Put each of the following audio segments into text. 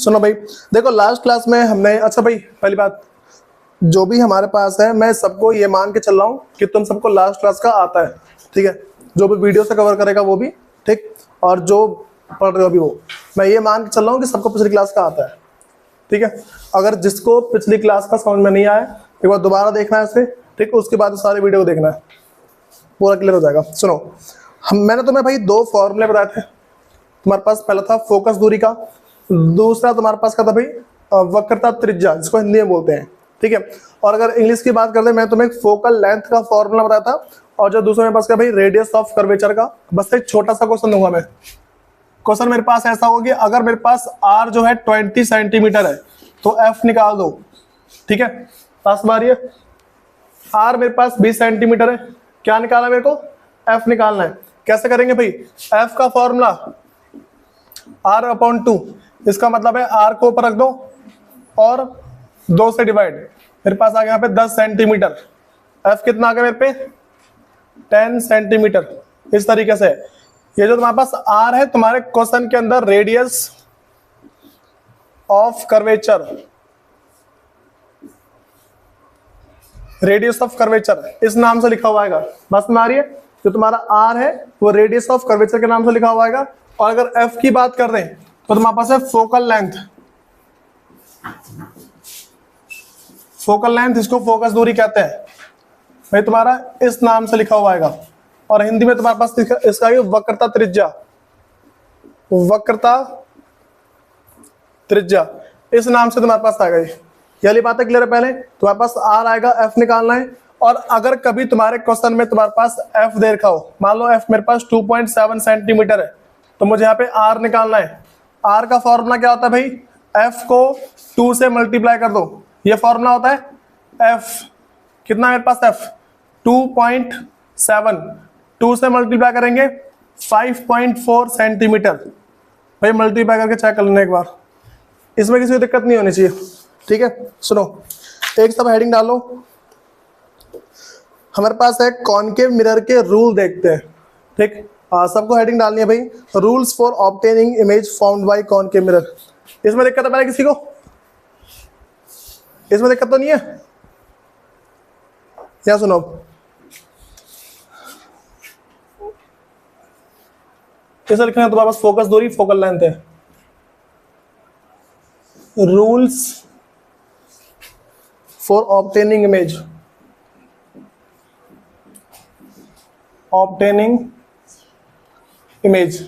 सुनो भाई, देखो लास्ट क्लास में हमने, अच्छा भाई पहली बात, जो भी हमारे पास है मैं सबको ये मान के चल रहा हूँ कि तुम सबको लास्ट क्लास का आता है, ठीक है। जो भी वीडियो से कवर करेगा वो भी ठीक, और जो पढ़ रहे हो अभी वो, मैं ये मान के चल रहा हूँ कि सबको पिछली क्लास का आता है, ठीक है। अगर जिसको पिछली क्लास का समझ में नहीं आया एक बार दोबारा देखना है इसे, ठीक, उसके बाद सारे वीडियो को देखना है, पूरा क्लियर हो जाएगा। सुनो, मैंने तुम्हें भाई दो फॉर्मूले बताए थे। तुम्हारे पास पहला था फोकस दूरी का, दूसरा तुम्हारे पास का था भाई वक्रता त्रिज्या, जिसको हिंदी में बोलते हैं, ठीक है। और अगर इंग्लिश की बात करते हैं, मैं तुम्हें फोकल लेंथ का फॉर्मूला बताया था, और जो दूसरा मेरे पास का भाई रेडियस ऑफ कर्वेचर का। बस एक छोटा सा क्वेश्चन दूंगा मैं। क्वेश्चन मेरे पास ऐसा होगा कि अगर मेरे पास आर जो है 20 सेंटीमीटर है तो एफ निकाल दो, ठीक है। पास मारिए, आर मेरे पास 20 सेंटीमीटर है, क्या निकालना है मेरे को, एफ निकालना है। कैसे करेंगे भाई, एफ का फॉर्मूला आर अपॉन 2, इसका मतलब है आर को ऊपर रख दो और 2 से डिवाइड, मेरे पास आ गया यहाँ पे 10 सेंटीमीटर। एफ कितना आ गया मेरे पे, 10 सेंटीमीटर। इस तरीके से ये जो तुम्हारे पास आर है, तुम्हारे क्वेश्चन के अंदर radius of curvature, radius of curvature इस नाम से लिखा हुआ आएगा। बस में आ रही है, जो तुम्हारा आर है वो रेडियस ऑफ कर्वेचर के नाम से लिखा हुआ आएगा। और अगर एफ की बात कर रहे हैं तो तुम्हारे पास है फोकल लेंथ, फोकल लेंथ, इसको फोकस दूरी कहते हैं भाई, तुम्हारा इस नाम से लिखा हुआ आएगा। और हिंदी में तुम्हारे पास इसका वक्रता त्रिज्या, वक्रता त्रिज्या इस नाम से तुम्हारे पास आएगा। ये वाली बात है क्लियर है। पहले तुम्हारे पास आर आएगा, एफ निकालना है। और अगर कभी तुम्हारे क्वेश्चन में तुम्हारे पास एफ दे रखा हो, मान लो एफ मेरे पास 2.7 सेंटीमीटर है, तो मुझे यहाँ पे आर निकालना है। आर का फॉर्मूला क्या होता है भाई, एफ को 2 से मल्टीप्लाई कर दो, ये फॉर्मूला होता है। एफ कितना मेरे पास, एफ 2.7, 2 से मल्टीप्लाई करेंगे 5.4 सेंटीमीटर। भाई मल्टीप्लाई करके चेक कर लेना एक बार, इसमें किसी को दिक्कत नहीं होनी चाहिए, ठीक है। सुनो, एक सब हेडिंग डालो। हमारे पास है कॉनकेव मिरर के रूल देखते हैं, ठीक। सबको हेडिंग डालनी है भाई, rules for obtaining image found by concave mirror. इसमें दिक्कत है पहले किसी को, इसमें दिक्कत तो नहीं है? या सुनो, इसे लिखना है तुम्हारे पास फोकस दूरी, फोकल लेंथ है। Rules for obtaining image, obtaining image.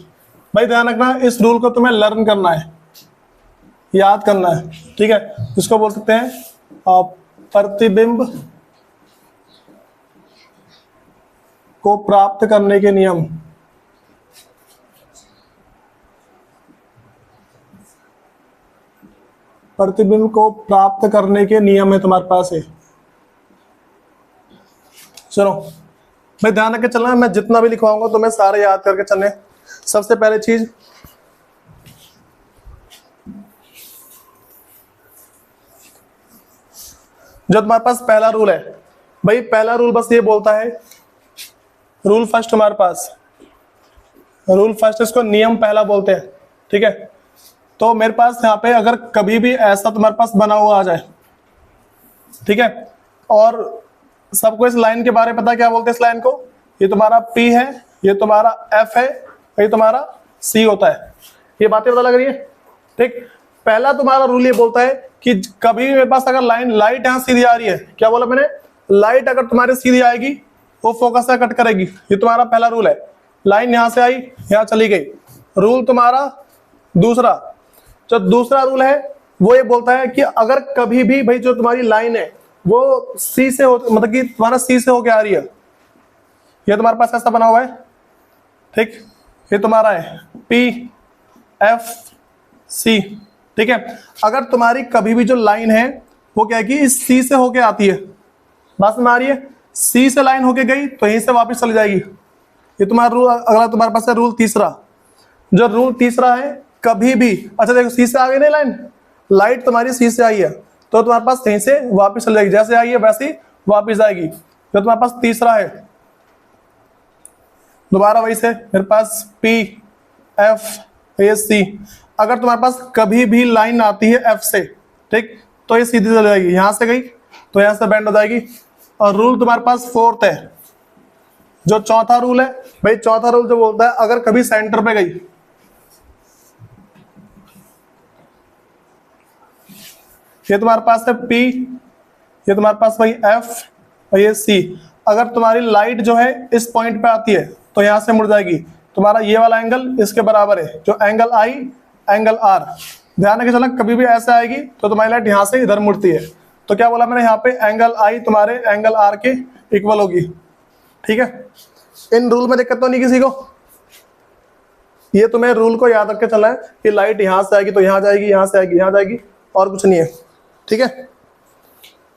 भाई ध्यान रखना, इस रूल को तुम्हें लर्न करना है, याद करना है, ठीक है। इसको बोल सकते हैं प्रतिबिंब को प्राप्त करने के नियम। प्रतिबिंब को प्राप्त करने के नियम है तुम्हारे पास है। सुनो भाई, ध्यान रख के चलना है, मैं जितना भी लिखवाऊंगा तो मैं सारे याद करके चलने। सबसे पहले चीज, जो तुम्हारे पास पहला रूल है भाई, पहला रूल बस ये बोलता है, रूल फर्स्ट हमारे पास, रूल फर्स्ट, इसको नियम पहला बोलते हैं, ठीक है। तो मेरे पास यहाँ पे अगर कभी भी ऐसा तुम्हारे पास बना हुआ आ जाए, ठीक है, और सबको इस लाइन के बारे में पता है क्या बोलते हैं इस लाइन को, ये तुम्हारा P है, ये तुम्हारा F है, ये तुम्हारा C होता है। ये बातें पता लग रही है, ठीक। पहला तुम्हारा रूल ये बोलता है कि कभी भी मेरे पास अगर लाइट यहाँ सीधी आ रही है, क्या बोला मैंने, लाइट अगर तुम्हारे सीधी आएगी वो फोकस से कट करेगी। ये तुम्हारा पहला रूल है। लाइन यहाँ से आई, यहाँ चली गई। रूल तुम्हारा दूसरा, जो दूसरा रूल है वो ये बोलता है कि अगर कभी भी भाई जो तुम्हारी लाइन है वो सी से हो, मतलब कि तुम्हारा सी से होके आ रही है, ये तुम्हारे पास ऐसा बना हुआ है, ठीक। ये तुम्हारा है P F C, ठीक है। अगर तुम्हारी कभी भी जो लाइन है वो क्या है कि इस C से होके आती है, बात में आ रही है, C से लाइन होके गई तो यहीं से वापस चली जाएगी। ये तुम्हारा रूल। अगला तुम्हारे पास है रूल तीसरा। जो रूल तीसरा है, कभी भी, अच्छा देखो C से आ गई ना लाइन, लाइट तुम्हारी C से आई है तो तुम्हारे पास यहीं से वापस चल जाएगी, जैसे आई है वैसे ही वापस आएगी। जो तुम्हारे पास तीसरा है, दोबारा वही से मेरे पास P F A C, अगर तुम्हारे पास कभी भी लाइन आती है एफ से, ठीक, तो ये सीधी चली जाएगी, यहां से गई तो यहां से बेंड हो जाएगी। और रूल तुम्हारे पास फोर्थ है, जो चौथा रूल है भाई, चौथा रूल जो बोलता है अगर कभी सेंटर पे गई, ये तुम्हारे पास है P, ये तुम्हारे पास भाई F और ये C, अगर तुम्हारी लाइट जो है इस पॉइंट पे आती है तो यहां से मुड़ जाएगी, तुम्हारा ये वाला एंगल इसके बराबर है, जो एंगल I एंगल R। ध्यान रखिए चलना, कभी भी ऐसे आएगी तो तुम्हारी लाइट यहां से इधर मुड़ती है, तो क्या बोला मैंने, यहाँ पे एंगल I तुम्हारे एंगल R के इक्वल होगी, ठीक है। इन रूल में दिक्कत तो नहीं किसी को, ये तुम्हें रूल को याद रख के चलना है कि लाइट यहां से आएगी तो यहां जाएगी, यहां से आएगी यहां जाएगी, और कुछ नहीं है, ठीक है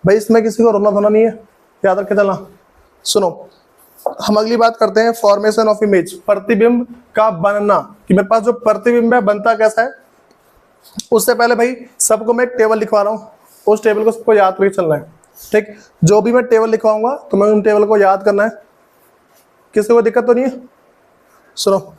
भाई, इसमें किसी को रोना धोना नहीं है, याद रख के चलना। सुनो, हम अगली बात करते हैं फॉर्मेशन ऑफ इमेज, प्रतिबिंब का बनना, कि मेरे पास जो प्रतिबिंब है बनता कैसा है। उससे पहले भाई सबको मैं एक टेबल लिखवा रहा हूँ, उस टेबल को सबको याद करके चलना है, ठीक। जो भी मैं टेबल लिखवाऊंगा तो मैं उन टेबल को याद करना है, किसी को दिक्कत तो नहीं है। सुनो,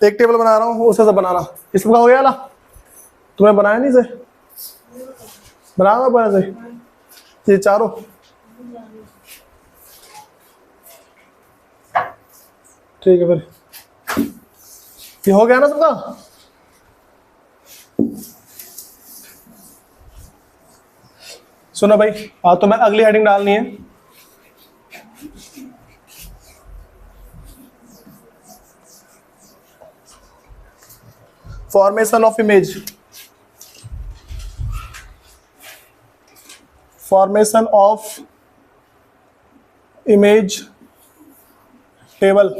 एक टेबल बना रहा हूँ, उसे सब बनाना, इसमें हो गया ला, तुम्हें बनाया नहीं से, बनाना बना से, ये चारों, ठीक है फिर, ये हो गया ना सबका। सुनो भाई, तो मैं अगली हेडिंग डालनी है, formation of image, formation of image table,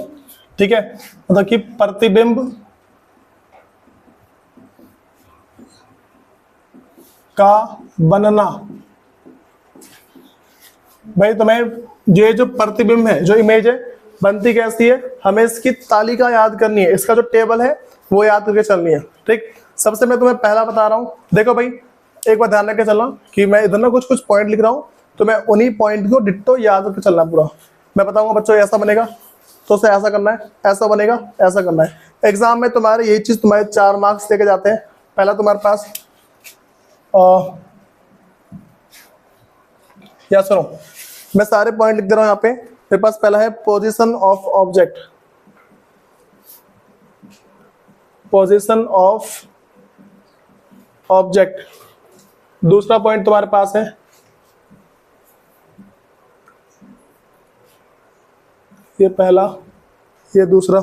ठीक है, मतलब कि प्रतिबिंब का बनना। भाई तुम्हें ये जो प्रतिबिंब है, जो इमेज है, बनती कैसी है, हमें इसकी तालिका याद करनी है, इसका जो टेबल है वो याद करके चलनी है, ठीक। सबसे मैं तुम्हें पहला बता रहा हूं, देखो भाई एक बार ध्यान रख के चलना कि मैं इधर ना कुछ कुछ पॉइंट लिख रहा हूं, तो मैं उन्हीं पॉइंट को डिट्टो याद करके चलना पूरा। मैं बताऊंगा बच्चों ऐसा बनेगा तो उसे ऐसा करना है, ऐसा बनेगा ऐसा करना है। एग्जाम में तुम्हारे यही चीज तुम्हारे 4 मार्क्स लेके जाते हैं। पहला तुम्हारे पास या सुनो, मैं सारे पॉइंट लिख दे रहा हूं यहाँ पे। मेरे पास पहला है position of object, position of object. दूसरा पॉइंट तुम्हारे पास है ये पहला, ये दूसरा,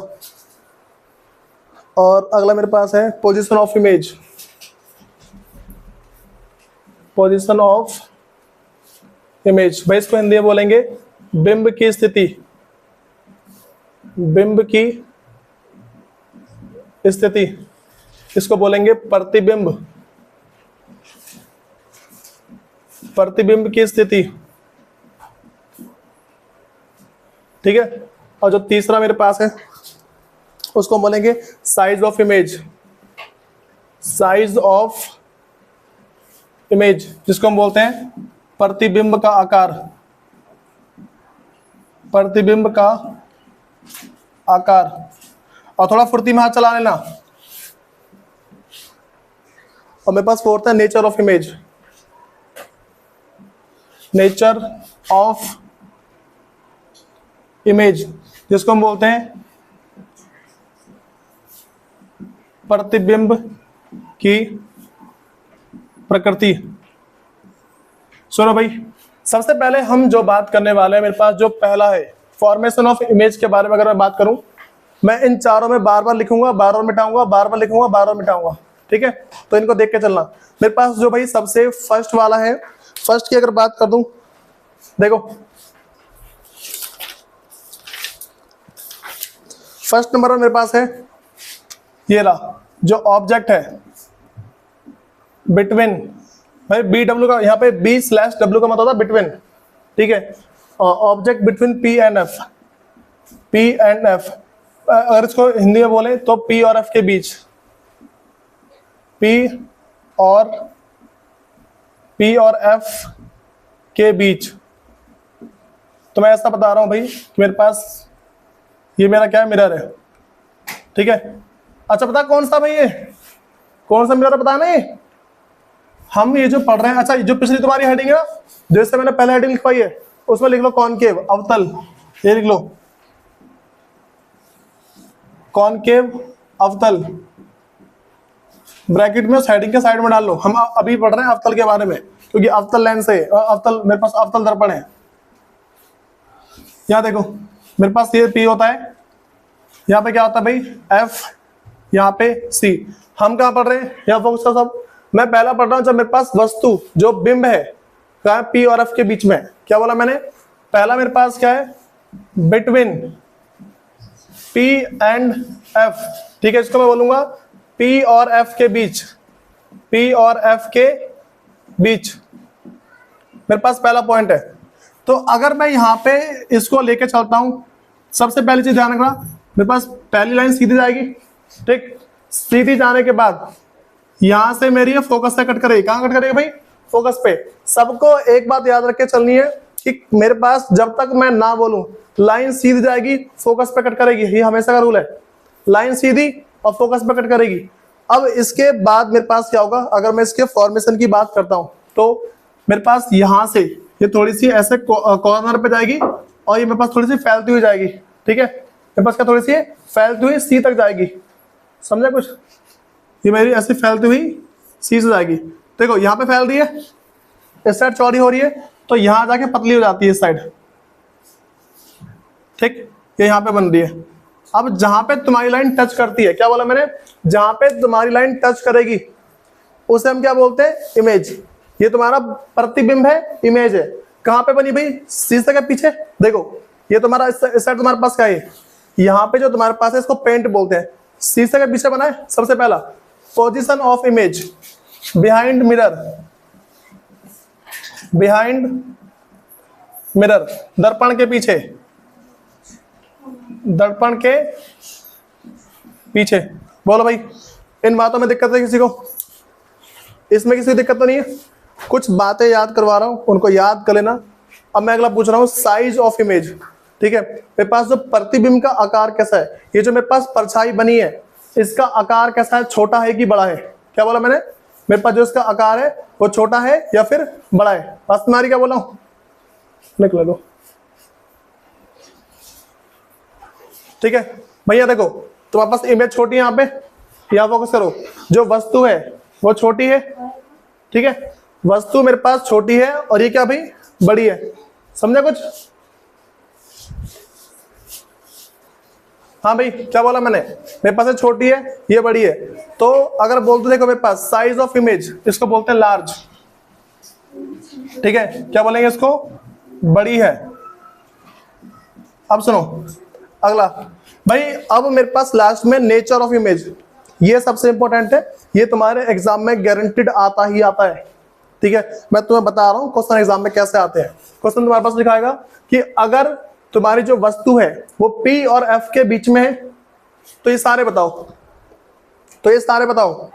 और अगला मेरे पास है position of image, position of image. भाई इसको हिंदी में बोलेंगे बिंब की स्थिति, बिंब की स्थिति, इसको बोलेंगे प्रतिबिंब, प्रतिबिंब की स्थिति, ठीक है। और जो तीसरा मेरे पास है उसको बोलेंगे size of image, size of image, जिसको हम बोलते हैं प्रतिबिंब का आकार, प्रतिबिंब का आकार। और थोड़ा फुर्ती में हाथ चला लेना। और मेरे पास फोर्थ है nature of image, nature of image, जिसको हम बोलते हैं प्रतिबिंब की प्रकृति। सुनो भाई, सबसे पहले हम जो बात करने वाले हैं, मेरे पास जो पहला है फॉर्मेशन ऑफ इमेज के बारे में अगर मैं बात करूं, मैं इन चारों में बार बार लिखूंगा, बार बार मिटाऊंगा, बार बार लिखूंगा, बार बार मिटाऊंगा, ठीक है। तो इनको देख के चलना। मेरे पास जो भाई सबसे फर्स्ट वाला है, फर्स्ट की अगर बात कर दूं, देखो फर्स्ट नंबर पर मेरे पास है ये रहा, जो ऑब्जेक्ट है बिटवीन, भाई बी डब्ल्यू का यहाँ पे B/W का मतलब होता है बिटवीन, ठीक है। Object between P and F, P and F, अगर इसको हिंदी में बोले तो P और F के बीच, P और F के बीच। तो मैं ऐसा बता रहा हूं भाई कि मेरे पास ये मेरा क्या है, मिरर है, ठीक है। अच्छा पता कौन सा भाई, ये कौन सा मिरर है पता नहीं, हम ये जो पढ़ रहे हैं। अच्छा जो पिछली तुम्हारी हेडिंग है ना, जैसे मैंने पहले हेडिंग लिखवाई है, उसमें लिख लो कॉनकेव, अवतल, ये लिख लो कॉनकेव अवतल, ब्रैकेट में उस हेडिंग के साइड में डाल लो। हम अभी पढ़ रहे हैं अवतल के बारे में, क्योंकि अवतल लेंस है, अवतल मेरे पास अवतल दर्पण है। यहां देखो मेरे पास ये P होता है, यहाँ पे क्या होता है भाई F, यहाँ पे C। हम कहाँ पढ़ रहे हैं, यहाँ फोकस का सब मैं पहला पढ़ रहा हूँ जब मेरे पास वस्तु जो बिंब है कहाँ है, P और F के बीच में। क्या बोला मैंने, पहला मेरे पास क्या है, बिटवीन P एंड F, ठीक है। इसको मैं बोलूंगा P और F के बीच, P और F के बीच मेरे पास पहला पॉइंट है। तो अगर मैं यहाँ पे इसको लेके चलता हूं, सबसे पहली चीज ध्यान रखना, मेरे पास पहली लाइन सीधी जाएगी, ठीक। सीधी जाने के बाद यहां से मेरी ये फोकस से कट करेगी, कहां कट करेगी भाई, फोकस पे। सबको एक बात याद रख के चलनी है कि मेरे पास जब तक मैं ना बोलूं लाइन सीधी जाएगी, फोकस पे कट करेगी, ये हमेशा का रूल है, लाइन सीधी और फोकस पे कट करेगी। अब इसके बाद मेरे पास क्या होगा, अगर मैं इसके फॉर्मेशन की बात करता हूं तो मेरे पास यहां से ये थोड़ी सी ऐसे कॉर्नर पे जाएगी और ये मेरे पास थोड़ी सी फैलती हुई जाएगी, ठीक है। मेरे पास क्या थोड़ी सी फैलती हुई सी तक जाएगी, समझा कुछ, ये मेरी ऐसे फैलती हुई सी से जाएगी। देखो यहाँ पे फैल रही है, इस साइड चौड़ी हो रही है, तो यहां जाके पतली हो जाती है इस साइड, ठीक, ये यहाँ पे बन रही है। अब जहां पे तुम्हारी लाइन टच करती है, क्या बोला मैंने, जहां पे तुम्हारी लाइन टच करेगी उसे हम क्या बोलते हैं, इमेज। ये तुम्हारा प्रतिबिंब है, इमेज है। कहां पे बनी भाई, शीशे के पीछे। देखो ये तुम्हारा इस साइड तुम्हारे पास क्या है, यहाँ पे जो तुम्हारे पास है इसको पेंट बोलते हैं, शीशे के पीछे बना है। सबसे पहला position of image behind mirror, behind mirror, दर्पण के पीछे, दर्पण के पीछे। बोलो भाई इन बातों में दिक्कत है किसी को, इसमें किसी को दिक्कत तो नहीं है। कुछ बातें याद करवा रहा हूं, उनको याद कर लेना। अब मैं अगला पूछ रहा हूं, साइज ऑफ इमेज, ठीक है। मेरे पास जो प्रतिबिंब का आकार कैसा है, ये जो मेरे पास परछाई बनी है इसका आकार कैसा है, छोटा है कि बड़ा है। क्या बोला मैंने, मेरे पास जो इसका आकार है वो छोटा है या फिर बड़ा है। बस तुम्हारी क्या बोला हूं, निकल लो, ठीक है भैया। देखो तुम्हारे पास इमेज छोटी है, यहाँ पे यहाँ फोकस करो, जो वस्तु है वो छोटी है, ठीक है। वस्तु मेरे पास छोटी है और ये क्या भाई, बड़ी है। समझा कुछ, हाँ भाई क्या बोला मैंने, मेरे पास छोटी है, ये बड़ी है। तो अगर बोलते देखो मेरे पास साइज ऑफ इमेज, इसको बोलते हैं लार्ज, ठीक है। क्या बोलेंगे इसको, बड़ी है। अब सुनो अगला भाई, अब मेरे पास लास्ट में नेचर ऑफ इमेज, ये सबसे इंपॉर्टेंट है, ये तुम्हारे एग्जाम में गारंटीड आता ही आता है, ठीक है। मैं तुम्हें बता रहा हूं क्वेश्चन एग्जाम में कैसे आते हैं। क्वेश्चन तुम्हारे पास लिखाएगा कि अगर तुम्हारी जो वस्तु है वो P और F के बीच में है तो ये सारे बताओ, तो ये सारे बताओ।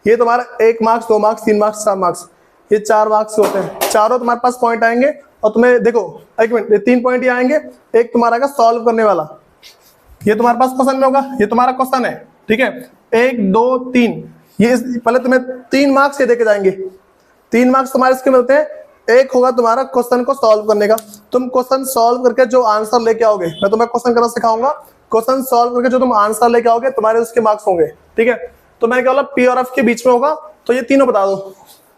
ये तुम्हारा 1 मार्क्स 2 मार्क्स 3 मार्क्स 4 मार्क्स, ये 4 मार्क्स होते हैं। चारों तुम्हारे पास पॉइंट आएंगे और तुम्हें देखो एक मिनट, ये 3 पॉइंट ही आएंगे। एक तुम्हारा का सॉल्व करने वाला, ये तुम्हारे पास क्वेश्चन में होगा, ये तुम्हारा क्वेश्चन है, ठीक है। 1 2 3, ये पहले तुम्हें 3 मार्क्स ये देके जाएंगे। 3 मार्क्स तुम्हारे इसके मिलते हैं। एक होगा तुम्हारा क्वेश्चन को सॉल्व करने का, तुम क्वेश्चन सॉल्व करके जो आंसर लेके आओगे, मैं तुम्हें क्वेश्चन करना सिखाऊंगा, क्वेश्चन सॉल्व करके जो तुम आंसर लेके आओगे तुम्हारे उसके मार्क्स होंगे, ठीक है। तो मैं क्या बोला, P और F के बीच में होगा, तो ये तीनों बता दो,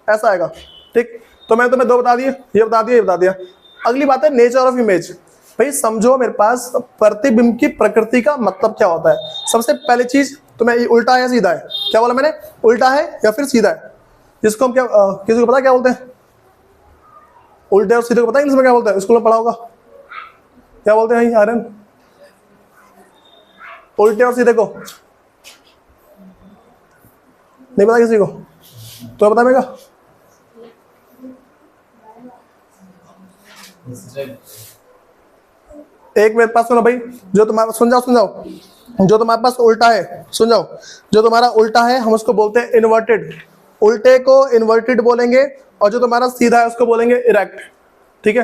ऐसा आएगा, ठीक। तो मैं तुम्हें 2 बता दिए, ये बता दिया, ये बता दिया। अगली बात है नेचर ऑफ इमेज। भाई समझो मेरे पास प्रतिबिंब की प्रकृति का मतलब क्या होता है। सबसे पहली चीज तुम्हें ये उल्टा है या सीधा है, क्या बोला मैंने, उल्टा है या फिर सीधा है। जिसको हम क्या किसी को पता क्या बोलते हैं, उल्टे और सीधे को पता है इंग्लिश में क्या बोलते हैं, स्कूल में पढ़ा होगा, क्या बोलते हैं आर्यन, उल्टे और सीधे को नहीं पता किसी को, तो बता मेगा। एक मेरे पास सुनो भाई, जो तुम्हारा सुन जाओ, जो तुम्हारे पास उल्टा है सुन जाओ, जो तुम्हारा उल्टा है हम उसको बोलते हैं इन्वर्टेड, उल्टे को इन्वर्टेड बोलेंगे, और जो तुम्हारा सीधा है उसको बोलेंगे इरेक्ट। ठीक है,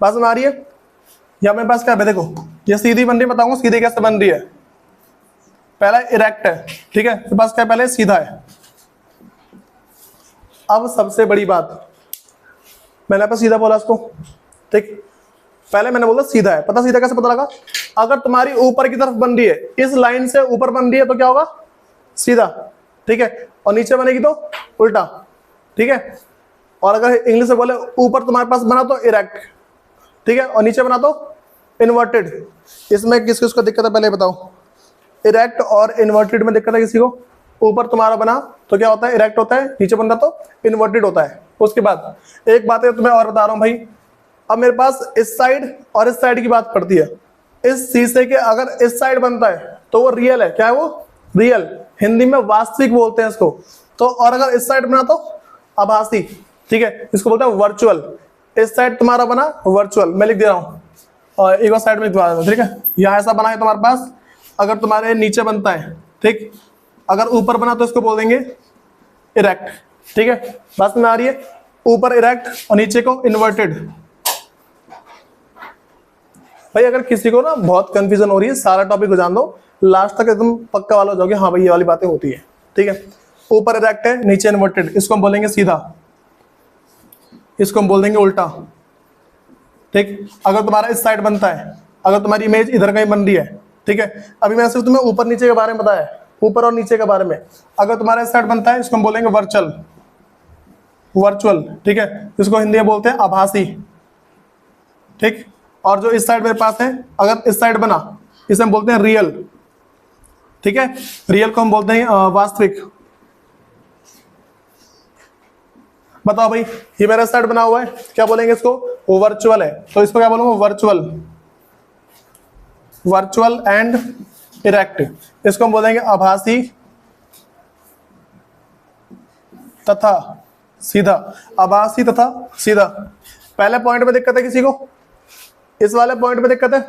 बात में आ रही है। या मेरे पास क्या है देखो, ये सीधी बन रही है, बताऊंगा सीधी कैसे बन रही है। पहला इरेक्ट है, ठीक है, मेरे पास क्या पहले सीधा है। अब सबसे बड़ी बात, मैंने यहाँ पे सीधा बोला इसको, ठीक, पहले मैंने बोला सीधा है, पता सीधा कैसे पता लगा, अगर तुम्हारी ऊपर की तरफ बन रही है, इस लाइन से ऊपर बन रही है तो क्या होगा, सीधा, ठीक है, और नीचे बनेगी तो उल्टा, ठीक है। और अगर इंग्लिश में बोले ऊपर तुम्हारे पास बना तो इरेक्ट, ठीक है, और नीचे बना तो इन्वर्टेड। इसमें किस किस को दिक्कत है पहले बताओ, इरेक्ट और इन्वर्टेड में दिक्कत है किसी को। ऊपर तुम्हारा बना तो क्या होता है, इरेक्ट होता है, नीचे बनता तो इन्वर्टेड होता है। उसके बाद एक बात है तुम्हें और बता रहा हूं भाई, अब मेरे पास इस साइड और इस साइड की बात पड़ती है। इस शीशे के अगर इस साइड बनता है तो वो रियल है, क्या है वो, रियल, हिंदी में वास्तविक बोलते हैं इसको। तो और अगर इस साइड बना तो आभासी, ठीक है, इसको बोलते हैं वर्चुअल। इस साइड तुम्हारा बना वर्चुअल, मैं लिख दे रहा हूं, और एक और साइड में लिखवा रहा हूं, ठीक है। यहां ऐसा बना है तुम्हारे पास, अगर तुम्हारे नीचे बनता है, ठीक, अगर ऊपर बना तो इसको बोल देंगे इरेक्ट, ठीक है, बात में आ रही है। ऊपर इरेक्ट और नीचे को इन्वर्टेड। भाई अगर किसी को ना बहुत कंफ्यूजन हो रही है, सारा टॉपिक को जान दो, लास्ट तक एकदम पक्का वाला हो जाओगे, हाँ भाई ये वाली बातें होती है, ठीक है। ऊपर इरेक्ट है, नीचे इन्वर्टेड, इसको हम बोलेंगे सीधा, इसको हम बोल देंगे उल्टा, ठीक। अगर तुम्हारा इस साइड बनता है, अगर तुम्हारी इमेज इधर कहीं बन रही है, ठीक है, अभी मैंने सिर्फ तुम्हें ऊपर नीचे के बारे में बताया, ऊपर और नीचे के बारे में। अगर तुम्हारा इस साइड बनता है, इसको हम बोलेंगे वर्चुअल, वर्चुअल, ठीक है, इसको हिंदी में बोलते हैं आभासी, ठीक। और जो इस साइड मेरे पास है, अगर इस साइड बना, इसे हम बोलते हैं रियल, ठीक है, रियल को हम बोलते हैं वास्तविक। बताओ भाई, ये मेरा साइड बना हुआ है, क्या बोलेंगे इसको, वो वर्चुअल है, तो इसको क्या बोलूंगा, वर्चुअल, वर्चुअल एंड इरेक्ट। इसको हम बोलेंगे आभासी तथा सीधा, आभासी तथा सीधा। पहले पॉइंट में दिक्कत है किसी को, इस वाले पॉइंट में दिक्कत है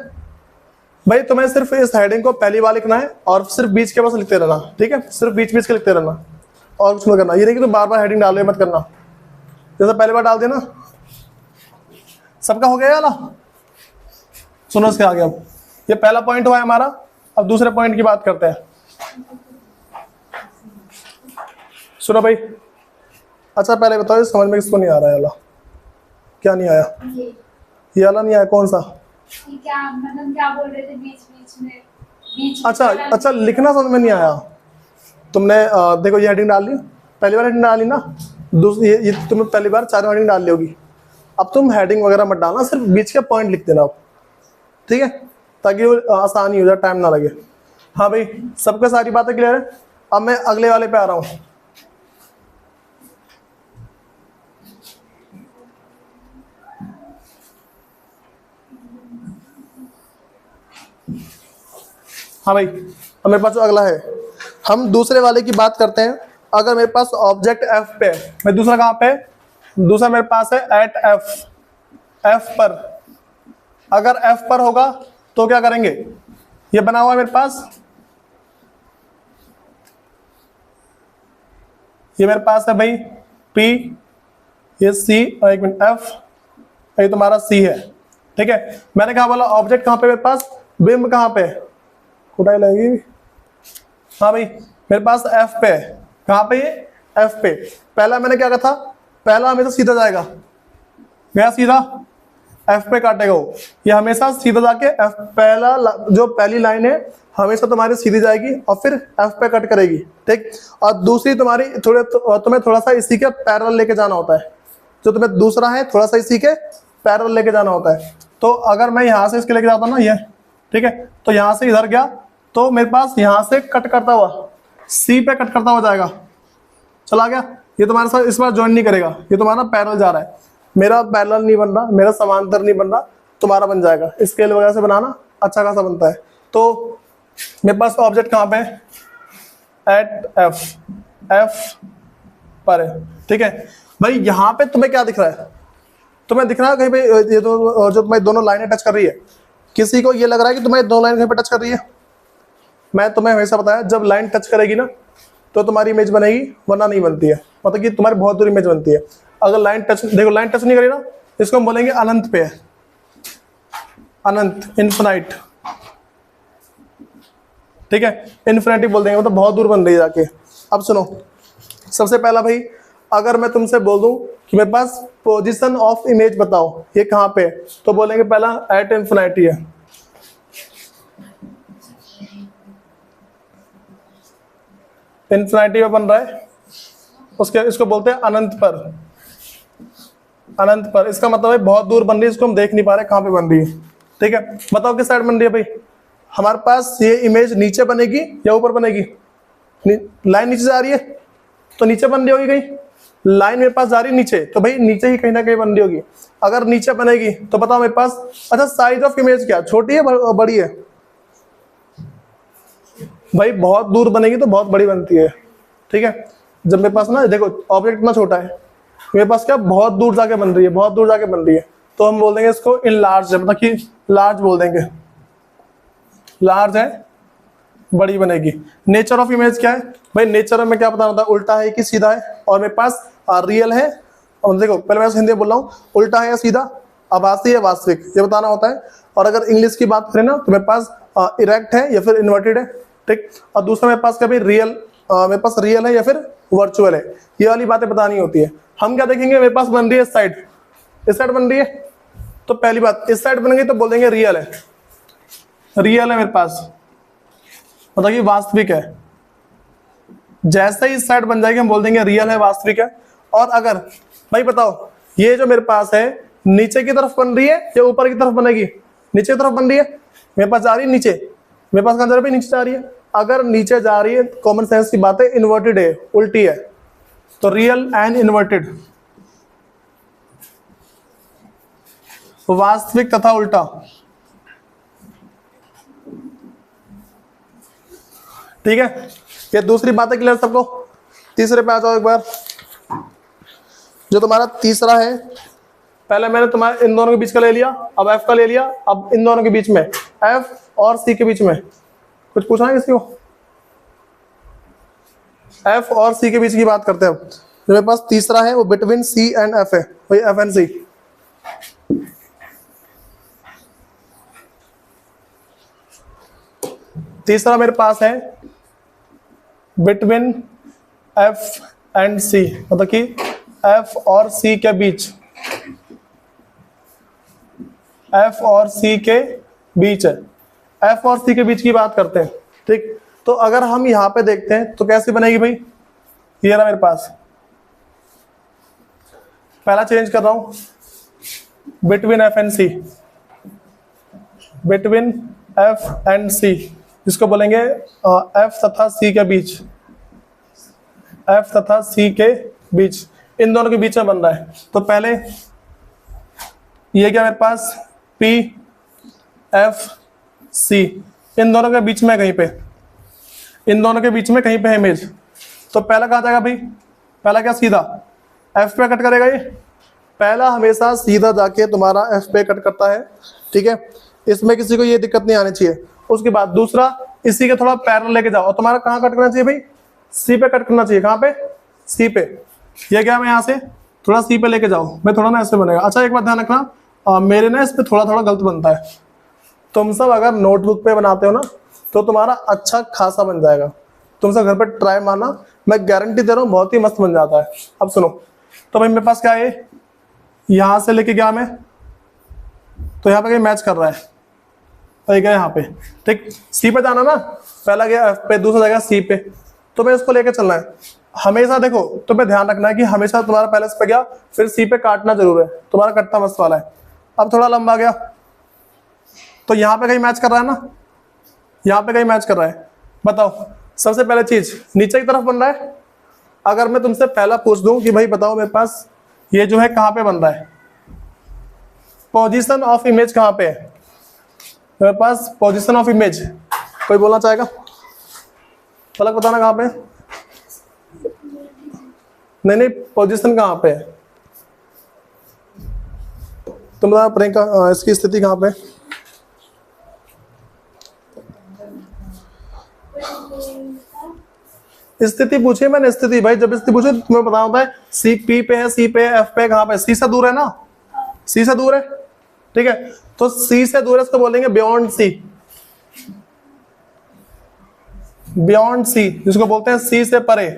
भाई, तुम्हें सिर्फ इस हेडिंग को पहली बार लिखना है और सिर्फ बीच के बस लिखते रहना, ठीक है, सिर्फ बीच बीच के लिखते रहना, और कुछ मत करना। ये नहीं कि तुम बार बार हेडिंग डालो, मत करना, जैसे पहली बार डाल देना। सबका हो गया वाला, सुनो इसके आगे। अब ये पहला पॉइंट हुआ है हमारा, अब दूसरे पॉइंट की बात करते हैं। सुनो भाई, अच्छा पहले बताओ, समझ में किसको नहीं आ रहा है वाला, क्या नहीं आया, ये वाला नहीं आया, कौन सा, क्या मतलब क्या बोल रहे थे बीच बीच में, अच्छा अच्छा, लिखना समझ में नहीं आया। तुमने देखो ये हेडिंग डाल ली, पहली बार हेडिंग डाली ना, दूसरी ये तुमने पहली बार 4 हेडिंग डाल ली होगी। अब तुम हेडिंग वगैरह मत डालना, सिर्फ बीच के पॉइंट लिख देना, ठीक है, ताकि वो आसानी हो जाए, टाइम ना लगे। हाँ भाई, सबके सारी बातें क्लियर है। अब मैं अगले वाले पे आ रहा हूँ। हाँ भाई, अब मेरे पास जो अगला है, हम दूसरे वाले की बात करते हैं। अगर मेरे पास ऑब्जेक्ट एफ पे है, मैं दूसरा कहाँ पे, दूसरा मेरे पास है एट एफ, एफ पर। अगर एफ पर होगा तो क्या करेंगे, ये बना हुआ है मेरे पास, ये मेरे पास है भाई पी, ये सी, और एक मिनट एफ, ये तुम्हारा सी है, ठीक है। मैंने कहा बोला ऑब्जेक्ट कहाँ पे मेरे पास, बिंब कहाँ पे, कुटाई लगेगी, हाँ भाई मेरे पास एफ पे है, कहाँ पे ये, एफ पे। पहला मैंने क्या कहा था, पहला हमेशा सीधा जाएगा, गया सीधा, एफ पे काटेगा वो, ये हमेशा सीधा जाके एफ, पहला जो पहली लाइन है हमेशा तुम्हारी सीधी जाएगी और फिर एफ पे कट करेगी, ठीक। और दूसरी तुम्हारी तुम्हें थोड़ा सा इसी के पैरेलल लेके जाना होता है, जो तुम्हें दूसरा है थोड़ा सा इसी के पैरेलल लेके जाना होता है। तो अगर मैं यहाँ से इसके लेके जाता हूँ ना, ये ठीक है, तो यहाँ से इधर गया तो मेरे पास यहाँ से कट करता हुआ सी पे कट करता हुआ जाएगा, चला गया। ये तुम्हारे साथ इस बार ज्वाइन नहीं करेगा, ये तुम्हारा पैरेलल जा रहा है, मेरा पैरेलल नहीं बन रहा, मेरा समांतर नहीं बन रहा, तुम्हारा बन जाएगा। स्केल वगैरह से बनाना अच्छा खासा बनता है। तो मेरे पास ऑब्जेक्ट कहाँ पे है, एट एफ, एफ पर है, ठीक है भाई। यहाँ पे तुम्हें क्या दिख रहा है, तुम्हें दिख रहा है कहीं पे ये जो तुम्हें दोनों लाइनें टच कर रही है, किसी को ये लग रहा है कि तुम्हें दो लाइन कहीं पे टच कर रही है। मैं तुम्हें हमेशा बताया, जब लाइन टच करेगी ना तो तुम्हारी इमेज बनेगी, वरना नहीं बनती है, मतलब कि तुम्हारी बहुत दूर इमेज बनती है। अगर लाइन टच, देखो लाइन टच नहीं करी ना इसको हम बोलेंगे अनंत पे है, अनंत, इन्फिनाइट, ठीक है, इन्फिनिटी बोल देंगे, मतलब बहुत दूर बन रही है जाके। अब सुनो, सबसे पहला भाई, अगर मैं तुमसे बोल दूं कि मेरे पास पोजीशन ऑफ इमेज बताओ, ये कहाँ पे है, तो बोलेंगे पहला एट इन्फिनिटी है, इन्फिनिटी में बन रहा है, उसके इसको बोलते हैं अनंत पर, अनंत पर। इसका मतलब है बहुत दूर बन रही है, इसको हम देख नहीं पा रहे कहाँ पे बन रही है, ठीक है। बताओ किस साइड बन रही है भाई, हमारे पास ये इमेज नीचे बनेगी या ऊपर बनेगी, लाइन नीचे जा रही है तो नीचे बन रही होगी कहीं, लाइन मेरे पास जा रही है नीचे, तो भाई नीचे ही कहीं ना कहीं बन रही होगी। अगर नीचे बनेगी तो बताओ मेरे पास, अच्छा साइज ऑफ इमेज क्या, छोटी है बड़ी है, भाई बहुत दूर बनेगी तो बहुत बड़ी बनती है, ठीक है। जब मेरे पास ना देखो ऑब्जेक्ट इतना छोटा है, मेरे पास क्या बहुत दूर जाके बन रही है, बहुत दूर जाके बन रही है, तो हम बोल देंगे इसको इन लार्ज है, मतलब कि लार्ज बोल देंगे, लार्ज है, बड़ी बनेगी। नेचर ऑफ इमेज क्या है भाई, नेचर में क्या बताना होता है, उल्टा है कि सीधा है, और मेरे पास रियल है, और देखो पहले मैं हिंदी में बोल रहा हूँ, उल्टा है या सीधा, आभासी है वास्तविक, ये बताना होता है। और अगर इंग्लिश की बात करें ना तो मेरे पास इरेक्ट है या फिर इन्वर्टेड है, ठीक। और दूसरा मेरे पास कभी रियल, मेरे पास रियल है या फिर वर्चुअल है, ये वाली बातें बतानी होती है। हम क्या देखेंगे, मेरे पास बन रही है इस साइड, इस साइड बन रही है, तो पहली बात इस साइड बनेगी तो बोल देंगे रियल है, रियल है मेरे पास, मतलब कि वास्तविक है। जैसे ही इस साइड बन जाएगी हम बोल देंगे रियल है, वास्तविक है। और अगर भाई बताओ ये जो मेरे पास है नीचे की तरफ बन रही है या ऊपर की तरफ बनेगी, नीचे की तरफ बन रही है, मेरे पास जा रही है नीचे, मेरे पास कहां जा रही है, नीचे जा रही है। अगर नीचे जा रही है कॉमन सेंस की बात है, इन्वर्टेड है, उल्टी है, तो रियल एंड इन्वर्टेड, वास्तविक तथा उल्टा, ठीक है। ये दूसरी बात है, क्लियर सबको। तीसरे पे आ जाओ एक बार, जो तुम्हारा तीसरा है, पहले मैंने तुम्हारे इन दोनों के बीच का ले लिया, अब एफ का ले लिया, अब इन दोनों के बीच में, एफ और सी के बीच में कुछ पूछना है किसी को, एफ और सी के बीच की बात करते हैं। जो मेरे पास तीसरा है वो बिटवीन सी एंड एफ है, वही एफ एंड सी। तीसरा मेरे पास है बिटवीन एफ एंड सी, मतलब कि एफ और सी के बीच, एफ और सी के बीच है, एफ और सी के बीच की बात करते हैं, ठीक। तो अगर हम यहां पे देखते हैं तो कैसी बनेगी भाई, ये रहा मेरे पास, पहला चेंज कर रहा हूं, between F and C, between F and C, इसको बोलेंगे एफ तथा सी के बीच, एफ तथा सी के बीच, इन दोनों के बीच में बन रहा है। तो पहले ये क्या मेरे पास, पी एफ सी, इन दोनों के बीच में कहीं पे, इन दोनों के बीच में कहीं पे है इमेज, तो पहला कहाँ जाएगा भाई, पहला क्या सीधा एफ पे कट करेगा, ये पहला हमेशा सीधा जाके तुम्हारा एफ पे कट करता है, ठीक है, इसमें किसी को ये दिक्कत नहीं आनी चाहिए। उसके बाद दूसरा, इसी के थोड़ा पैरेलल लेके जाओ, और तुम्हारा कहाँ कट करना चाहिए भाई, सी पे कट करना चाहिए, कहाँ पे, सी पे। ये क्या, मैं यहाँ से थोड़ा सी पे लेके जाओ, मैं थोड़ा ना ऐसे बनेगा। अच्छा एक बात ध्यान रखना, मेरे ना इस पे थोड़ा थोड़ा गलत बनता है, तुम सब अगर नोटबुक पे बनाते हो ना तो तुम्हारा अच्छा खासा बन जाएगा, तुम सब घर पे ट्राई मारना, मैं गारंटी दे रहा हूँ बहुत ही मस्त बन जाता है। अब सुनो, तो भाई मेरे पास क्या है, यहां से लेके गया मैं, तो यहाँ पे कहीं मैच कर रहा है, तो गया यहाँ पे, ठीक। सी पे जाना ना, पहला गया एफ पे, दूसरा जगह सी पे, तो मैं इसको लेके चलना है हमेशा। देखो तुम्हें ध्यान रखना है कि हमेशा तुम्हारा पहले इस पे गया फिर सी पे काटना जरूर है, तुम्हारा कट्टा मस्त वाला है। अब थोड़ा लंबा गया तो यहाँ पे कहीं मैच कर रहा है ना, यहाँ पे कहीं मैच कर रहा है। बताओ सबसे पहले चीज नीचे की तरफ बन रहा है। अगर मैं तुमसे पहला पूछ दूं कि भाई बताओ मेरे पास ये जो है कहाँ पे बन रहा है, पोजीशन ऑफ इमेज कहाँ पे है, मेरे पास पोजीशन ऑफ इमेज, कोई बोलना चाहेगा, पलक बताना कहाँ पे, नहीं पोजीशन कहाँ पे है, तुम बता प्रियंका इसकी स्थिति कहाँ पे, स्थिति पूछी मैंने, स्थिति भाई जब स्थिति पूछे तुम्हें बताना होता है सी पी पे है, सी पे एफ पे, कहाँ पे, सी से दूर है ना, सी से दूर है, ठीक है, तो सी से दूर है इसको बोलेंगे बियॉन्ड सी, बियॉन्ड सी जिसको बोलते हैं सी से परे,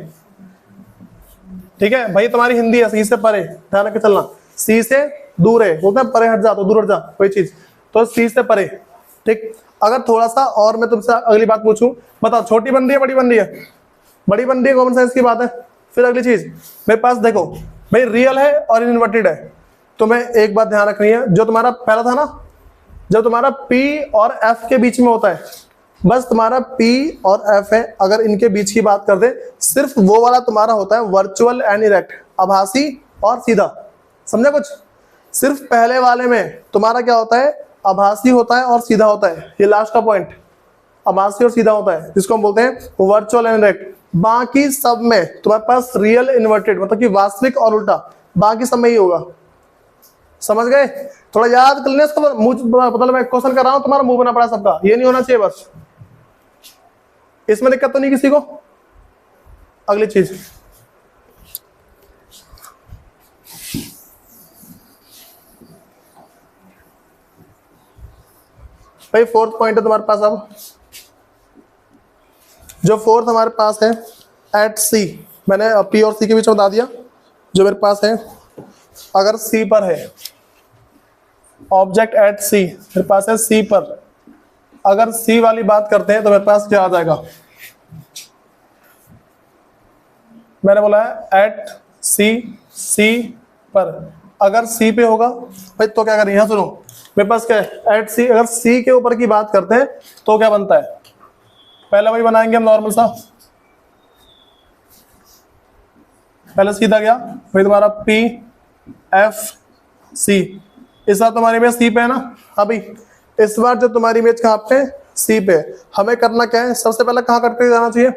ठीक है भाई तुम्हारी हिंदी है सी से परे, ध्यान रख के चलना, सी से दूर है बोलते हैं परे हट जा, तो दूर हट जा कोई चीज, तो सी से परे, ठीक। अगर थोड़ा सा और मैं तुमसे अगली बात पूछूं, बताओ छोटी बन रही है बड़ी बन रही है, बड़ी बन रही है, कॉमन सेंस की बात है। फिर अगली चीज मेरे पास देखो भाई रियल है और इनवर्टेड है, तो मैं एक बात ध्यान रखनी है, जो तुम्हारा पहला था ना, जब तुम्हारा P और F के बीच में होता है, बस तुम्हारा P और F है, अगर इनके बीच की बात कर दे, सिर्फ वो वाला तुम्हारा होता है वर्चुअल एंड इरेक्ट, आभासी और सीधा, समझे कुछ। सिर्फ पहले वाले में तुम्हारा क्या होता है, आभासी होता है और सीधा होता है, ये लास्ट का पॉइंट, आभासी और सीधा होता है, जिसको हम बोलते हैं वर्चुअल एंड इरेक्ट। बाकी सब में तुम्हारे पास रियल इन्वर्टेड, मतलब कि वास्तविक और उल्टा, बाकी सब में ही होगा, समझ गए। थोड़ा याद कर लेना इसको, मतलब मैं क्वेश्चन कर रहा हूं, तुम्हारा मुंह बना पड़ा सबका, ये नहीं होना चाहिए बस, इसमें दिक्कत तो नहीं किसी को। अगली चीज भाई फोर्थ पॉइंट है तुम्हारे पास, अब जो फोर्थ हमारे पास है एट सी, मैंने पी और सी के बीच में बता दिया, जो मेरे पास है अगर सी पर है ऑब्जेक्ट एट सी, मेरे पास है सी पर, अगर सी वाली बात करते हैं तो मेरे पास क्या आ जाएगा, मैंने बोला है एट सी, सी पर, अगर सी पे होगा भाई तो क्या करेंगे, सुनो मेरे पास क्या है एट सी, अगर सी के ऊपर की बात करते हैं तो क्या बनता है, पहले वही बनाएंगे हम नॉर्मल सा, पहले सीधा गया भाई तुम्हारा P F C, इस बार तुम्हारी इमेज सी पे है ना, हाँ भाई इस बार जो तुम्हारी इमेज कहाँ पे सी पे, हमें करना क्या है, सबसे पहले कहाँ कट कर जाना चाहिए,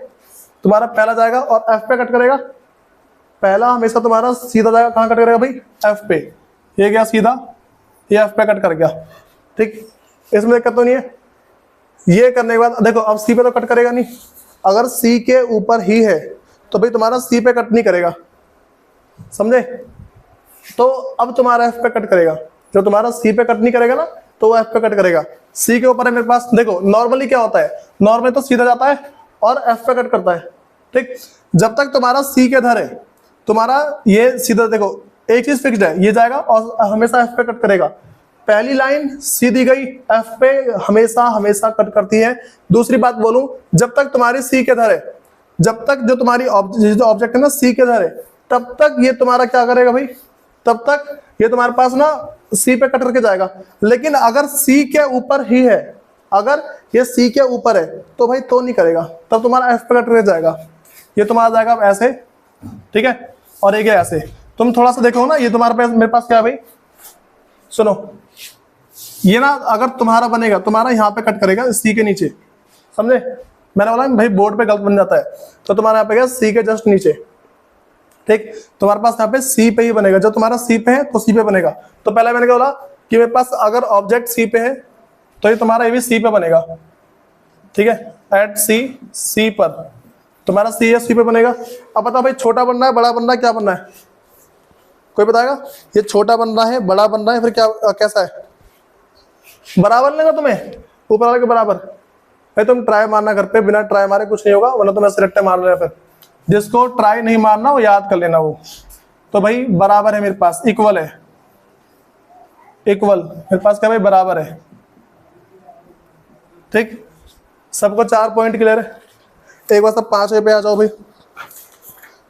तुम्हारा पहला जाएगा और F पे कट करेगा, पहला हमेशा तुम्हारा सीधा जाएगा, कहाँ कट करेगा भाई F पे, ये गया सीधा, ये F पे कट कर गया, ठीक, इसमें दिक्कत तो नहीं है। ये करने के बाद देखो अब सी पे तो कट करेगा नहीं, अगर सी के ऊपर ही है तो भाई तुम्हारा सी पे कट नहीं करेगा, समझे, तो अब तुम्हारा एफ पे कट करेगा, जो तुम्हारा सी पे कट नहीं करेगा ना तो वो एफ पे कट करेगा। सी के ऊपर है मेरे पास, देखो नॉर्मली क्या होता है, नॉर्मली तो सीधा जाता है और एफ पे कट करता है, ठीक, जब तक तुम्हारा सी के इधर है तुम्हारा ये सीधा, देखो एक चीज फिक्स्ड है, ये जाएगा और हमेशा एफ पे कट करेगा, पहली लाइन सीधी गई एफ पे हमेशा हमेशा कट करती है। दूसरी बात बोलूं, जब तक तुम्हारी सी के इधर है, जब तक जो तुम्हारी ऑब्जेक्ट है ना सी के इधर है, तब तक ये तुम्हारा क्या करेगा भाई, तब तक ये तुम्हारे पास ना सी पे कट करके जाएगा। लेकिन अगर सी के ऊपर ही है, अगर ये सी के ऊपर है तो भाई तो नहीं करेगा, तब तुम्हारा एफ पे कट करके जाएगा, ये तुम्हारा जाएगा ऐसे, ठीक है, और एक ऐसे। तुम थोड़ा सा देखो ना, ये तुम्हारे पास मेरे पास क्या है भाई, सुनो ये ना अगर तुम्हारा बनेगा, तुम्हारा यहाँ पे कट करेगा सी के नीचे, समझे, मैंने बोला भाई बोर्ड पे गलत बन जाता है, तो तुम्हारा यहाँ पे क्या सी के जस्ट नीचे, ठीक, तुम्हारे पास यहाँ पे सी पे ही बनेगा, जब तुम्हारा सी पे है तो सी पे बनेगा। तो पहले मैंने क्या बोला कि मेरे पास अगर ऑब्जेक्ट सी पे है तो ये तुम्हारा ये भी सी पे बनेगा, ठीक है, एट सी, सी पर तुम्हारा सी है, सी पे बनेगा। अब बताओ भाई छोटा बनना है बड़ा बनना है, क्या बनना है, कोई बताएगा, ये छोटा बन रहा है बड़ा बन रहा है, फिर क्या कैसा है, बराबर लेगा तुम्हें, ऊपर वाले के बराबर। भाई तुम ट्राई मारना घर पे, बिना ट्राई मारे कुछ नहीं होगा, वरना तुम्हें सिलेक्ट मार लेना, फिर जिसको ट्राई नहीं मारना वो याद कर लेना वो। तो भाई बराबर है मेरे पास, इक्वल है, इक्वल मेरे पास क्या भाई बराबर है, ठीक, सबको 4 पॉइंट क्लियर है। एक बार सब 5वें पे आ जाओ भाई,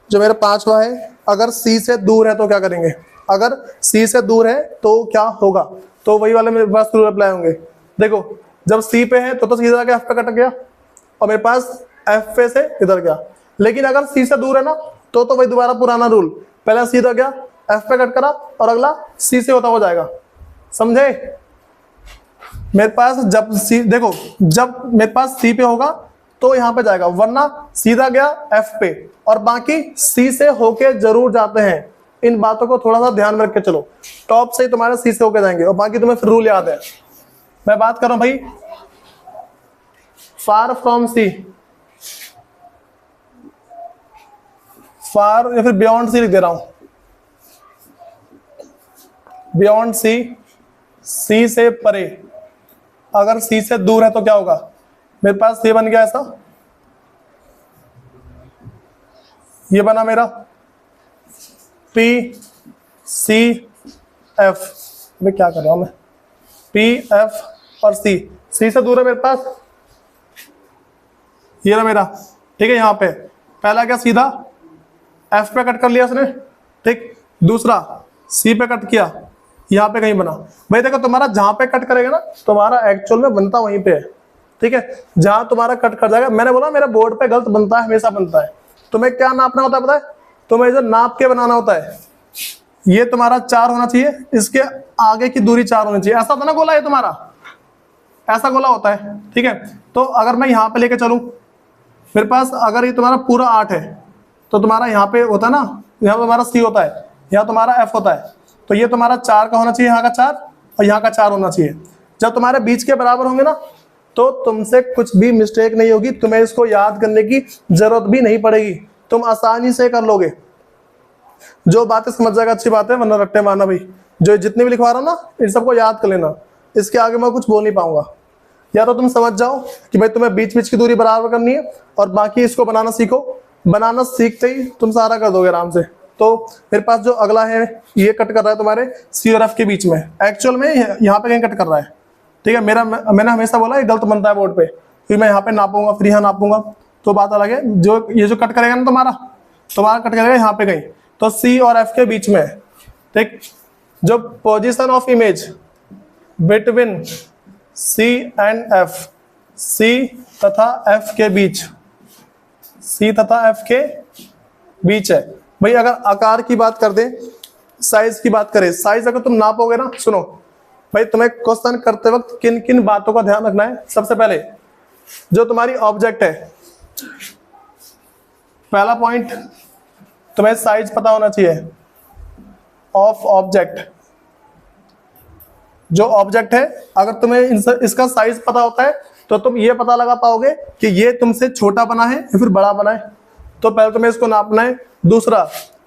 जो मेरा 5वां है, अगर सी से दूर है तो क्या करेंगे, अगर सी से दूर है तो क्या होगा, तो वही वाले मेरे पास रूल अप्लाई होंगे। देखो जब सी पे है तो सीधा जाके एफ पे कट गया, और मेरे पास एफ पे से इधर गया। लेकिन अगर सी से दूर है ना तो वही दोबारा पुराना रूल, पहला सीधा गया एफ पे कट करा और अगला सी से होता हो जाएगा, समझे। मेरे पास जब सी, देखो जब मेरे पास सी पे होगा तो यहाँ पे जाएगा, वरना सीधा गया एफ पे, और बाकी सी से होके जरूर जाते हैं। इन बातों को थोड़ा सा ध्यान में रख के चलो, टॉप से ही तुम्हारे सी से होके जाएंगे, और बाकी तुम्हें फिर रूल याद है। मैं बात कर रहा हूं भाई फार फ्रॉम सी, फार या फिर बियॉन्ड सी लिख दे रहा हूं, बियॉन्ड सी, सी से परे, अगर सी से दूर है तो क्या होगा, मेरे पास ये बन गया ऐसा, ये बना मेरा पी सी एफ, मैं क्या कर रहा हूं मैं, पी एफ और सी, सी से दूर है मेरे पास, ये रहा मेरा, ठीक है। यहाँ पे पहला क्या, सीधा एफ पे कट कर लिया उसने, ठीक। दूसरा सी पे कट किया, यहाँ पे कहीं बना। भाई देखो तुम्हारा जहां पे कट करेगा ना, तुम्हारा एक्चुअल में बनता वहीं पे है, ठीक है। जहां तुम्हारा कट कर जाएगा, मैंने बोला मेरा बोर्ड पे गलत बनता है, हमेशा बनता है। तुम्हें क्या नापना होता है पता है, तुम्हें इसे नाप के बनाना होता है। ये तुम्हारा 4 होना चाहिए, इसके आगे की दूरी 4 होनी चाहिए, ऐसा होता ना गोला, ये तुम्हारा ऐसा गोला होता है, ठीक है। तो अगर मैं यहाँ पे लेके चलूं, मेरे पास अगर ये तुम्हारा पूरा 8 है, तो तुम्हारा यहाँ पे होता है ना, यहाँ तुम्हारा सी होता है, यहाँ तुम्हारा एफ होता है, तो ये तुम्हारा 4 का होना चाहिए, यहाँ का 4 और यहाँ का 4 होना चाहिए। जब तुम्हारे बीच के बराबर होंगे ना, तो तुमसे कुछ भी मिस्टेक नहीं होगी, तुम्हें इसको याद करने की जरूरत भी नहीं पड़ेगी, तुम आसानी से कर लोगे। जो बातें समझ जाएगा अच्छी बात है, वरना रट्टे मारना भाई, जो जितने भी लिखवा रहा हूं ना, इन सबको याद कर लेना, इसके आगे मैं कुछ बोल नहीं पाऊंगा। या तो तुम समझ जाओ कि भाई तुम्हें बीच बीच की दूरी बराबर करनी है, और बाकी इसको बनाना सीखो, बनाना सीखते ही तुम सारा कर दोगे आराम से। तो मेरे पास जो अगला है, ये कट कर रहा है तुम्हारे सी और एफ के बीच में, एक्चुअल में यहाँ पे कहीं कट कर रहा है, ठीक है। मैंने हमेशा बोला ये गलत बनता है बोर्ड पे, फिर मैं यहाँ पे नापूंगा, फिर यहाँ नापूंगा, तो बात अलग है। जो ये जो कट करेगा ना तुम्हारा कट करेगा यहाँ पे कहीं, तो सी और एफ के बीच में, ठीक। जो position of image between C and F, C तथा एफ के बीच, सी तथा एफ के बीच है। भाई अगर आकार की बात कर दें, साइज की बात करें, साइज अगर तुम नापोगे ना, सुनो भाई, तुम्हें क्वेश्चन करते वक्त किन किन बातों का ध्यान रखना है। सबसे पहले जो तुम्हारी ऑब्जेक्ट है, पहला पॉइंट, तुम्हें साइज पता होना चाहिए ऑफ ऑब्जेक्ट। जो ऑब्जेक्ट है, अगर तुम्हें इसका साइज पता होता है, तो तुम ये पता लगा पाओगे कि ये तुमसे छोटा बना है या फिर बड़ा बना है। तो पहले तुम्हें इसको नापना है, दूसरा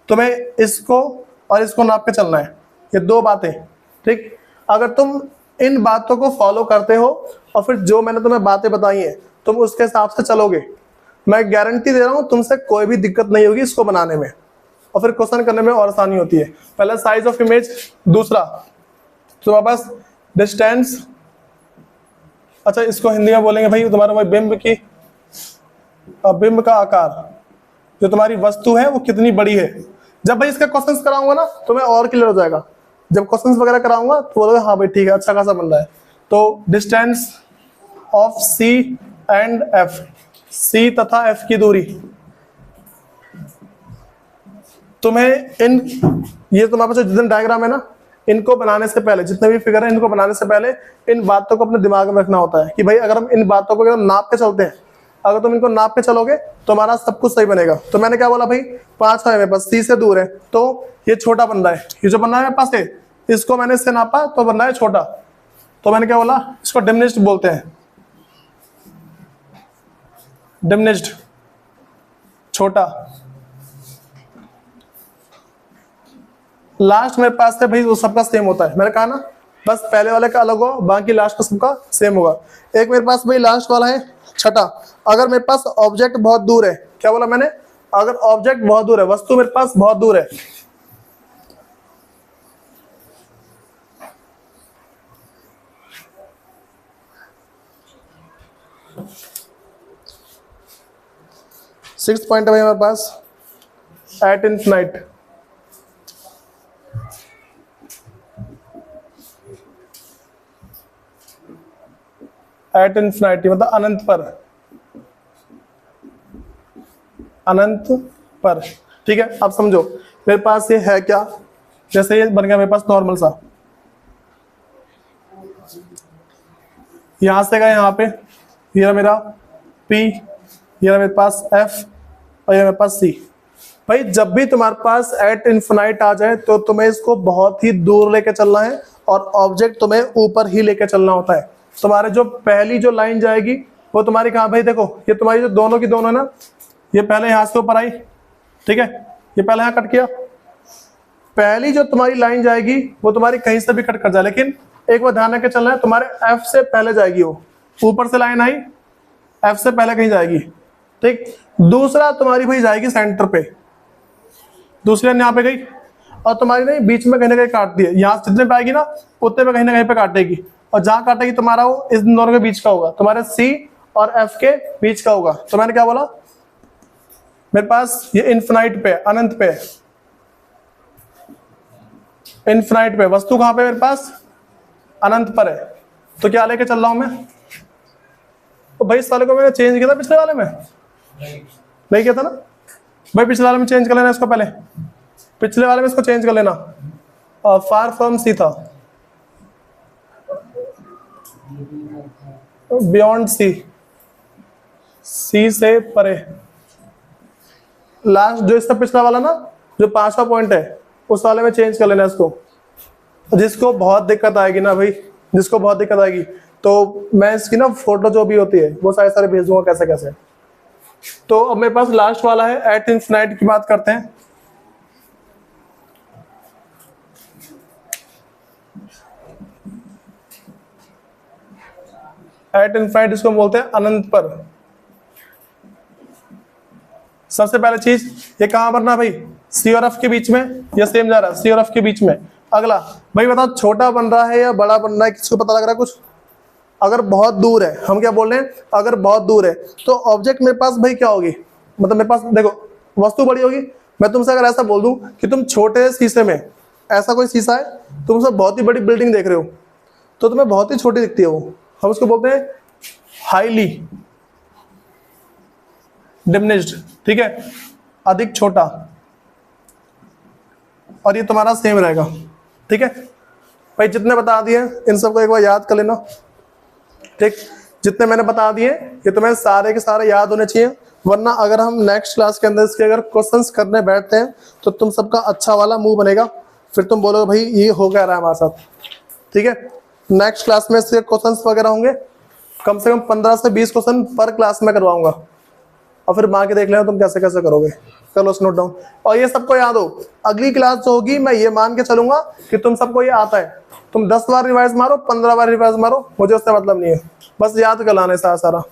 तुम्हें इसको और इसको नाप के चलना है, ये 2 बातें, ठीक। अगर तुम इन बातों को फॉलो करते हो और फिर जो मैंने तुम्हें बातें बताई हैं तुम उसके हिसाब से चलोगे, मैं गारंटी दे रहा हूं तुमसे कोई भी दिक्कत नहीं होगी इसको बनाने में, और फिर क्वेश्चन करने में और आसानी होती है। पहला साइज ऑफ इमेज, दूसरा तुम्हारे पास डिस्टेंस, अच्छा इसको हिंदी में बोलेंगे भाई तुम्हारा वही बिंब का आकार, जो तुम्हारी वस्तु है वो कितनी बड़ी है। जब भाई इसका क्वेश्चंस कराऊंगा ना, तो मैं और क्लियर हो जाएगा। जब क्वेश्चंस वगैरह कराऊंगा तो बोलोगे हाँ भाई ठीक है, अच्छा खासा बन रहा है। तो distance of C and F, C तथा एफ की दूरी, तुम्हें ये तुम्हारे पास जो जितने डायग्राम है ना, इनको बनाने से पहले, जितने भी फिगर है इनको बनाने से पहले इन बातों को अपने दिमाग में रखना होता है कि भाई अगर हम इन बातों को नाप के चलते हैं, अगर तुम इनको नाप के चलोगे तो हमारा सब कुछ सही बनेगा। तो मैंने क्या बोला भाई, 5 है मेरे पास, सी से दूर है, तो ये छोटा बन रहा है। ये जो बन रहा है मेरे पास है, इसको मैंने इससे नापा तो बन रहा है छोटा, तो मैंने क्या बोला, इसको डिमिनिश्ड बोलते हैं, डिमिनिश्ड, छोटा। लास्ट मेरे पास है भाई वो सबका सेम होता है, मैंने कहा ना, बस पहले वाले का अलग हो, बाकी लास्ट का सबका सेम होगा। एक मेरे पास भाई लास्ट वाला है छठा, अगर मेरे पास ऑब्जेक्ट बहुत दूर है, क्या बोला मैंने, अगर ऑब्जेक्ट बहुत दूर है, वस्तु मेरे पास बहुत दूर है, सिक्स पॉइंट है भाई हमारे पास, एट इन्फिनाइट, एट इन्फिनिटी मतलब अनंत पर, अनंत पर, ठीक है। अब समझो मेरे पास ये है क्या, जैसे ये बन गया मेरे पास नॉर्मल सा, यहां से गया यहाँ पे, ये मेरा P, ये मेरे पास F और ये मेरे पास C। भाई जब भी तुम्हारे पास एट इन्फिनाइट आ जाए तो तुम्हें इसको बहुत ही दूर लेके चलना है, और ऑब्जेक्ट तुम्हें ऊपर ही लेके चलना होता है। तुम्हारे जो पहली जो लाइन जाएगी वो तुम्हारी कहाँ, भाई देखो ये तुम्हारी जो दोनों की दोनों है ना, ये पहले यहाँ से ऊपर आई, ठीक है, ये पहले यहाँ कट किया, पहली जो तुम्हारी लाइन जाएगी वो तुम्हारी कहीं से भी कट कर जाए, लेकिन एक बार ध्यान रख के चलना है, तुम्हारे एफ से पहले जाएगी, वो ऊपर से लाइन आई एफ से पहले कहीं जाएगी, ठीक। दूसरा तुम्हारी भाई जाएगी सेंटर पे, दूसरी लाइन यहाँ पे गई और तुम्हारी नहीं बीच में कहीं ना कहीं काटती है, यहाँ जितने पे आएगी ना उतने पे कहीं ना कहीं पे काटेगी, और जहां काटेगी तुम्हारा वो इस दोनों के बीच का होगा, तुम्हारे सी और एफ के बीच का होगा। तो मैंने क्या बोला, मेरे पास ये इन्फिनाइट पे, अनंत पे, इन्फिनाइट पे, वस्तु कहां पे मेरे पास अनंत पर है, तो क्या लेके चल रहा हूं मैं। तो भाई इस वाले को मैंने चेंज किया था पिछले वाले में, नहीं किया था ना भाई, पिछले वाले में चेंज कर लेना इसको, पहले पिछले वाले में इसको चेंज कर लेना, फार फ्रॉम सी था, बियॉन्ड सी, सी से परे। लास्ट जो इसका पिछला वाला ना, जो 5वां पॉइंट है, उस वाले में चेंज कर लेना इसको। जिसको बहुत दिक्कत आएगी ना भाई, जिसको बहुत दिक्कत आएगी, तो मैं इसकी ना फोटो जो भी होती है वो सारे भेज दूंगा कैसे कैसे। तो अब मेरे पास लास्ट वाला है एट इन्फिनाइट की बात करते हैं। एट इन्फिनाइट इसको बोलते हैं अनंत पर। सबसे पहले चीज ये कहां पर ना भाई, सी और एफ के बीच में, या सेम जा रहा है सी और एफ के बीच में। अगला भाई बताओ छोटा बन रहा है या बड़ा बन रहा है, किसको पता लग रहा है कुछ। अगर बहुत दूर है, हम क्या बोल रहे हैं, अगर बहुत दूर है तो ऑब्जेक्ट मेरे पास भाई क्या होगी, मतलब मेरे पास देखो वस्तु बड़ी होगी। मैं तुमसे अगर ऐसा बोल दूं कि तुम छोटे शीशे में, ऐसा कोई शीशा है, तुम उसमें बहुत ही बड़ी बिल्डिंग देख रहे हो, तो तुम्हें बहुत ही छोटी दिखती है वो, हम उसको बोलते हैं हाईली डिमिनिश्ड, ठीक है, अधिक छोटा। और ये तुम्हारा सेम रहेगा, ठीक है भाई। जितने बता दिए इन सबको एक बार याद कर लेना, ठीक। जितने मैंने बता दिए ये तुम्हें सारे के सारे याद होने चाहिए, वरना अगर हम नेक्स्ट क्लास के अंदर इसके अगर क्वेश्चंस करने बैठते हैं तो तुम सबका अच्छा वाला मुंह बनेगा, फिर तुम बोलोगे भाई ये हो क्या रहा है हमारे साथ, ठीक है। नेक्स्ट क्लास में इसके क्वेश्चंस वगैरह होंगे, कम से कम 15 से 20 क्वेश्चन पर क्लास में करवाऊंगा, और फिर मार के देख लेना तुम कैसे कैसे करोगे। कर लो नोट डाउन, और ये सबको याद हो। अगली क्लास जो होगी मैं ये मान के चलूंगा कि तुम सबको ये आता है, तुम 10 बार रिवाइज मारो, 15 बार रिवाइज मारो, मुझे उससे मतलब नहीं है, बस याद कर लाना है सारा सारा।